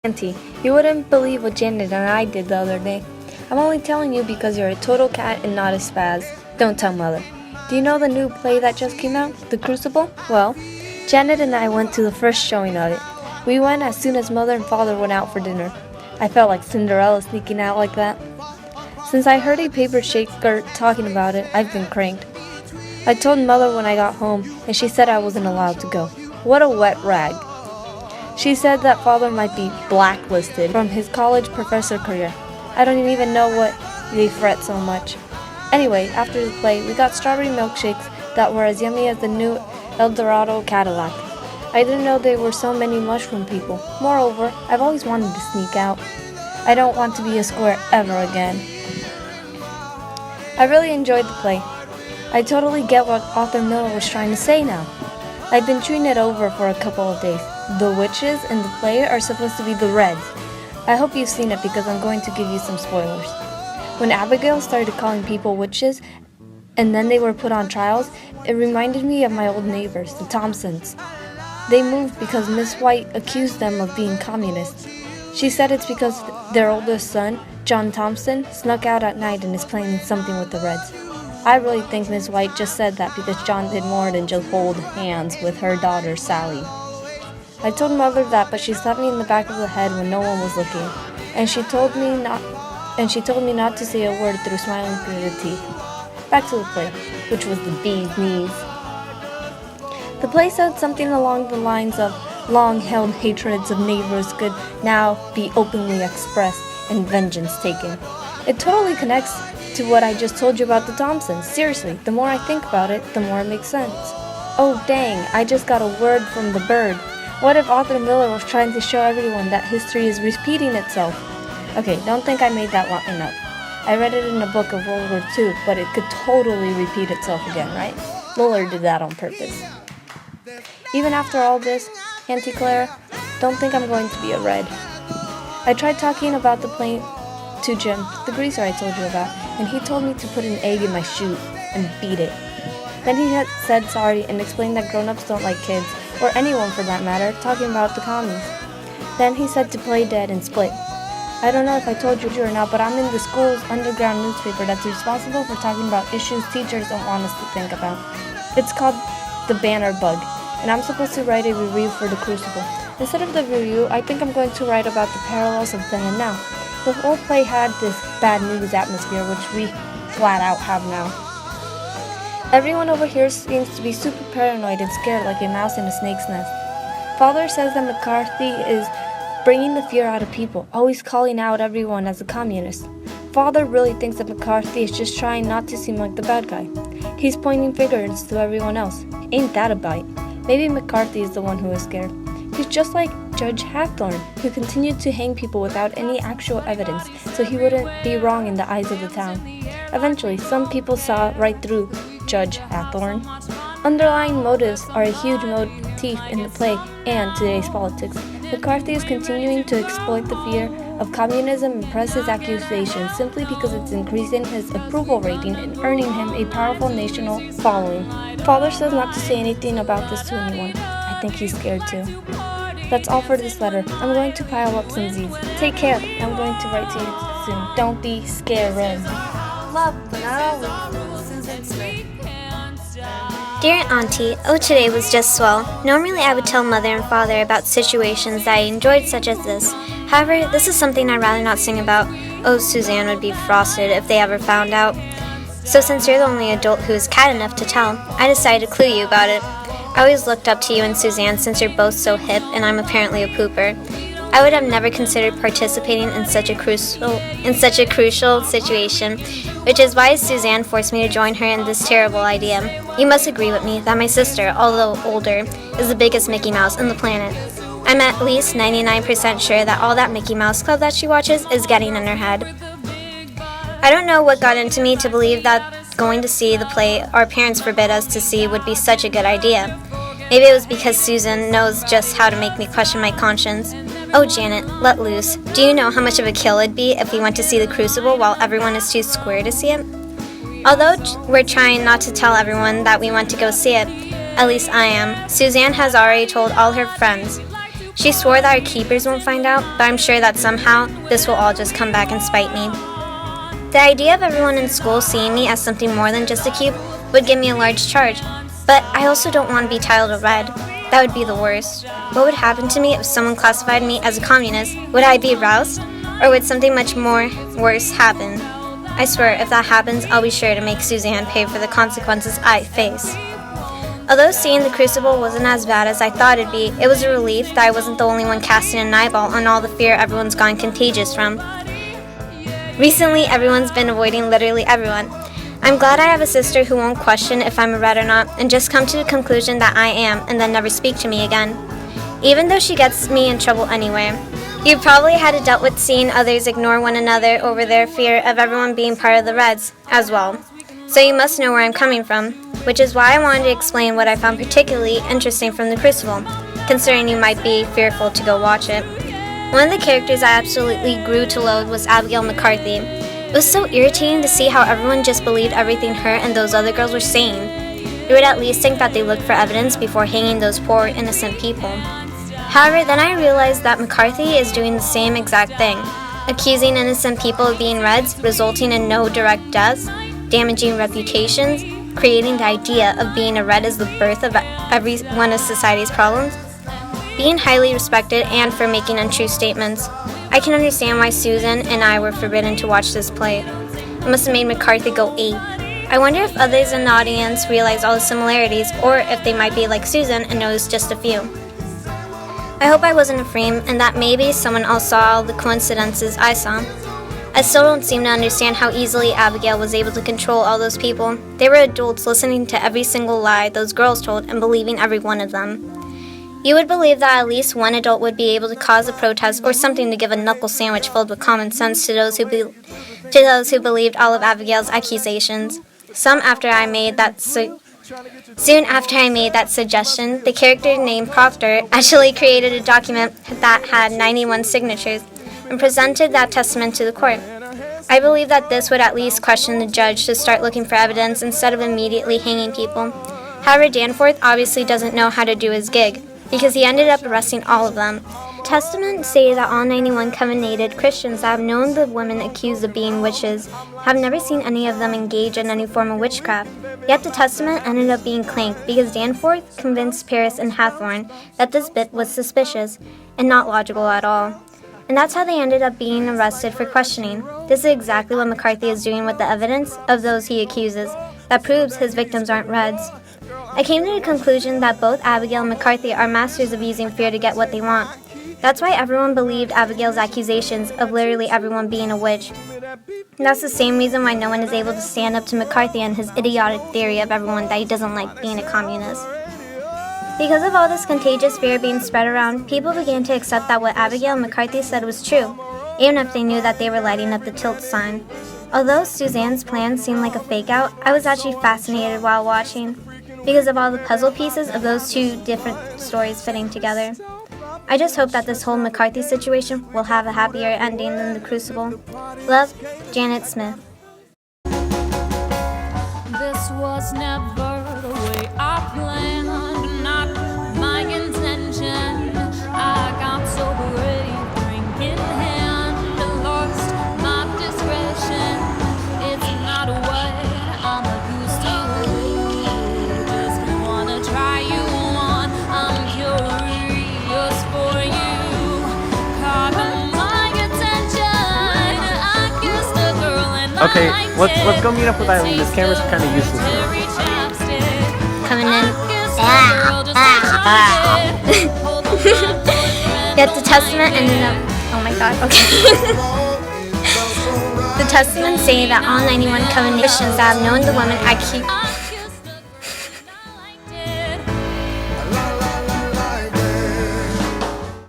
Auntie, you wouldn't believe what Janet and I did the other day. I'm only telling you because you're a total cat and not a spaz. Don't tell Mother. Do you know the new play that just came out, The Crucible? Well, Janet and I went to the first showing of it. We went as soon as Mother and Father went out for dinner. I felt like Cinderella sneaking out like that. Since I heard a paper shaker talking about it, I've been cranked. I told Mother when I got home, and she said I wasn't allowed to go. What a wet rag. She said that Father might be blacklisted from his college professor career. I don't even know what they fret so much. Anyway, after the play, we got strawberry milkshakes that were as yummy as the new Eldorado Cadillac. I didn't know there were so many mushroom people. Moreover, I've always wanted to sneak out. I don't want to be a square ever again. I really enjoyed the play. I totally get what Arthur Miller was trying to say now. I've been chewing it over for a couple of days. The witches in the play are supposed to be the Reds. I hope you've seen it because I'm going to give you some spoilers. When Abigail started calling people witches and then they were put on trials, it reminded me of my old neighbors, the Thompsons. They moved because Miss White accused them of being communists. She said it's because their oldest son, John Thompson, snuck out at night and is playing something with the Reds. I really think Miss White just said that because John did more than just hold hands with her daughter, Sally. I told Mother that, but she slapped me in the back of the head when no one was looking, and she told me not to say a word through smiling through the teeth. Back to the play, which was the bee's knees. The play said something along the lines of long-held hatreds of neighbors could now be openly expressed and vengeance taken. It totally connects to what I just told you about the Thompsons. Seriously, the more I think about it, the more it makes sense. Oh dang, I just got a word from the bird. What if Arthur Miller was trying to show everyone that history is repeating itself? Okay, don't think I made that line up. I read it in a book of World War II, but it could totally repeat itself again, right? Miller did that on purpose. Even after all this, Auntie Clara, don't think I'm going to be a Red. I tried talking about the plane to Jim, the greaser I told you about, and he told me to put an egg in my shoe and beat it. Then he had said sorry and explained that grown-ups don't like kids, or anyone for that matter, talking about the commies. Then he said to play dead and split. I don't know if I told you or not, but I'm in the school's underground newspaper that's responsible for talking about issues teachers don't want us to think about. It's called The Banner Bug, and I'm supposed to write a review for The Crucible. Instead of the review, I think I'm going to write about the parallels of then and now. The whole play had this bad news atmosphere, which we flat out have now. Everyone over here seems to be super paranoid and scared like a mouse in a snake's nest. Father says that McCarthy is bringing the fear out of people, always calling out everyone as a communist. Father really thinks that McCarthy is just trying not to seem like the bad guy. He's pointing fingers to everyone else. Ain't that a bite? Maybe McCarthy is the one who is scared. He's just like Judge Hathorne, who continued to hang people without any actual evidence, so he wouldn't be wrong in the eyes of the town. Eventually, some people saw right through Judge Hathorne. Underlying motives are a huge motif in the play and today's politics. McCarthy is continuing to exploit the fear of communism and press his accusations simply because it's increasing his approval rating and earning him a powerful national following. Father says not to say anything about this to anyone. I think he's scared too. That's all for this letter. I'm going to pile up some Z's. Take care. I'm going to write to you soon. Don't be scared. Love, but not always. Susan Smith. Dear Auntie, today was just swell. Normally I would tell Mother and Father about situations that I enjoyed such as this. However, this is something I'd rather not sing about. Suzanne would be frosted if they ever found out. So since you're the only adult who is cat enough to tell, I decided to clue you about it. I always looked up to you and Suzanne since you're both so hip and I'm apparently a pooper. I would have never considered participating in such a crucial situation, which is why Suzanne forced me to join her in this terrible idea. You must agree with me that my sister, although older, is the biggest Mickey Mouse on the planet. I'm at least 99% sure that all that Mickey Mouse Club that she watches is getting in her head. I don't know what got into me to believe that going to see the play our parents forbid us to see would be such a good idea. Maybe it was because Susan knows just how to make me question my conscience. Oh, Janet, let loose. Do you know how much of a kill it'd be if we went to see The Crucible while everyone is too square to see it? Although we're trying not to tell everyone that we want to go see it, at least I am, Suzanne has already told all her friends. She swore that our keepers won't find out, but I'm sure that somehow this will all just come back and spite me. The idea of everyone in school seeing me as something more than just a cube would give me a large charge, but I also don't want to be titled a red. That would be the worst. What would happen to me if someone classified me as a communist? Would I be aroused? Or would something much more worse happen? I swear, if that happens, I'll be sure to make Suzanne pay for the consequences I face. Although seeing the Crucible wasn't as bad as I thought it'd be, it was a relief that I wasn't the only one casting an eyeball on all the fear everyone's gone contagious from. Recently, everyone's been avoiding literally everyone. I'm glad I have a sister who won't question if I'm a red or not, and just come to the conclusion that I am, and then never speak to me again. Even though she gets me in trouble anyway. You probably had to dealt with seeing others ignore one another over their fear of everyone being part of the Reds, as well. So you must know where I'm coming from, which is why I wanted to explain what I found particularly interesting from the Crucible, considering you might be fearful to go watch it. One of the characters I absolutely grew to loathe was Abigail McCarthy. It was so irritating to see how everyone just believed everything her and those other girls were saying. You would at least think that they looked for evidence before hanging those poor, innocent people. However, then I realized that McCarthy is doing the same exact thing, accusing innocent people of being Reds, resulting in no direct deaths, damaging reputations, creating the idea of being a Red as the birth of every one of society's problems, being highly respected, and for making untrue statements. I can understand why Susan and I were forbidden to watch this play. It must have made McCarthy go ape. I wonder if others in the audience realize all the similarities, or if they might be like Susan and knows just a few. I hope I wasn't a frame, and that maybe someone else saw all the coincidences I saw. I still don't seem to understand how easily Abigail was able to control all those people. They were adults listening to every single lie those girls told and believing every one of them. You would believe that at least one adult would be able to cause a protest or something to give a knuckle sandwich filled with common sense to those who believed all of Abigail's accusations. Soon after I made that suggestion, the character named Proctor actually created a document that had 91 signatures and presented that testament to the court. I believe that this would at least question the judge to start looking for evidence instead of immediately hanging people. However, Danforth obviously doesn't know how to do his gig, because he ended up arresting all of them. Testaments say that all 91 covenanted Christians that have known the women accused of being witches have never seen any of them engage in any form of witchcraft. Yet the testament ended up being clanked because Danforth convinced Paris and Hathorne that this bit was suspicious and not logical at all. And that's how they ended up being arrested for questioning. This is exactly what McCarthy is doing with the evidence of those he accuses that proves his victims aren't Reds. I came to the conclusion that both Abigail and McCarthy are masters of using fear to get what they want. That's why everyone believed Abigail's accusations of literally everyone being a witch. And that's the same reason why no one is able to stand up to McCarthy and his idiotic theory of everyone that he doesn't like being a communist. Because of all this contagious fear being spread around, people began to accept that what Abigail and McCarthy said was true, even if they knew that they were lighting up the tilt sign. Although Suzanne's plan seemed like a fake-out, I was actually fascinated while watching, because of all the puzzle pieces of those two different stories fitting together. I just hope that this whole McCarthy situation will have a happier ending than the Crucible. Love, Janet Smith. This was never the way I planned, not my intention. I got so brave, drink in hand, and lost my discretion. It's not what I'm used to. Just wanna try you on. I'm curious for you. Caught my attention. I kissed a girl and Okay, I let's go meet up with Eileen. This camera's kind of useless now. Coming in. Yet the testament ended up. Oh my god, okay. The testaments say that all 91 covenant Christians that have known the woman